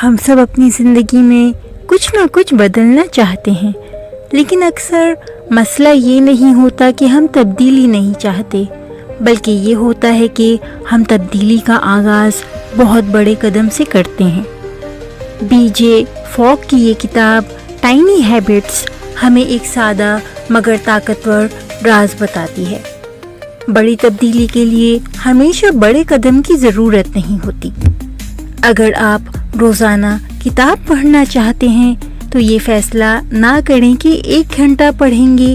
ہم سب اپنی زندگی میں کچھ نہ کچھ بدلنا چاہتے ہیں، لیکن اکثر مسئلہ یہ نہیں ہوتا کہ ہم تبدیلی نہیں چاہتے، بلکہ یہ ہوتا ہے کہ ہم تبدیلی کا آغاز بہت بڑے قدم سے کرتے ہیں۔ BJ Fogg کی یہ کتاب ٹائنی ہیبٹس ہمیں ایک سادہ مگر طاقتور راز بتاتی ہے۔ بڑی تبدیلی کے لیے ہمیشہ بڑے قدم کی ضرورت نہیں ہوتی۔ اگر آپ روزانہ کتاب پڑھنا چاہتے ہیں تو یہ فیصلہ نہ کریں کہ 1 گھنٹہ پڑھیں گے،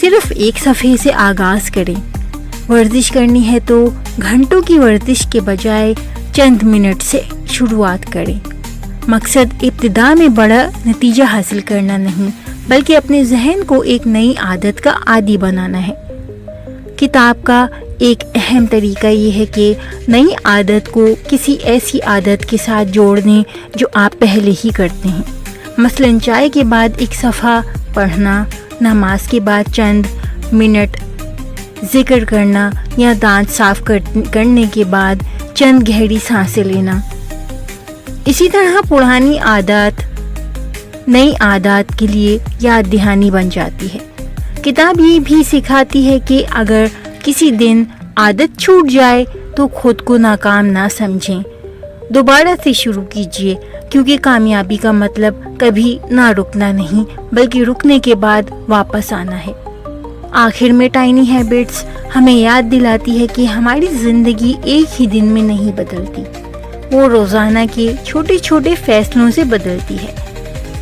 صرف ایک صفحے سے آغاز کریں۔ ورزش کرنی ہے تو گھنٹوں کی ورزش کے بجائے چند منٹ سے شروعات کریں۔ مقصد ابتدا میں بڑا نتیجہ حاصل کرنا نہیں، بلکہ اپنے ذہن کو ایک نئی عادت کا عادی بنانا ہے۔ کتاب کا ایک اہم طریقہ یہ ہے کہ نئی عادت کو کسی ایسی عادت کے ساتھ جوڑ دیں جو آپ پہلے ہی کرتے ہیں۔ مثلا چائے کے بعد 1 صفحہ پڑھنا، نماز کے بعد چند منٹ ذکر کرنا، یا دانت صاف کرنے کے بعد چند گہری سانسیں لینا۔ اسی طرح پرانی عادات نئی عادات کے لیے یاد دہانی بن جاتی ہے۔ کتاب یہ بھی سکھاتی ہے کہ اگر کسی دن عادت چھوٹ جائے تو خود کو ناکام نہ سمجھیں، دوبارہ سے شروع کیجیے، کیونکہ کامیابی کا مطلب کبھی نہ رکنا نہیں، بلکہ رکنے کے بعد واپس آنا ہے۔ آخر میں ٹائنی ہیبٹس ہمیں یاد دلاتی ہے کہ ہماری زندگی ایک ہی دن میں نہیں بدلتی، وہ روزانہ کے چھوٹے چھوٹے فیصلوں سے بدلتی ہے۔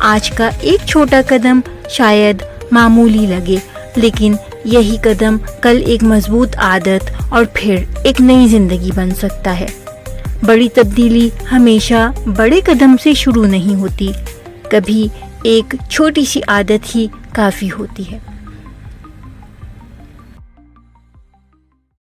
آج کا ایک چھوٹا قدم شاید معمولی لگے، لیکن یہی قدم کل ایک مضبوط عادت اور پھر ایک نئی زندگی بن سکتا ہے۔ بڑی تبدیلی ہمیشہ بڑے قدم سے شروع نہیں ہوتی، کبھی ایک چھوٹی سی عادت ہی کافی ہوتی ہے۔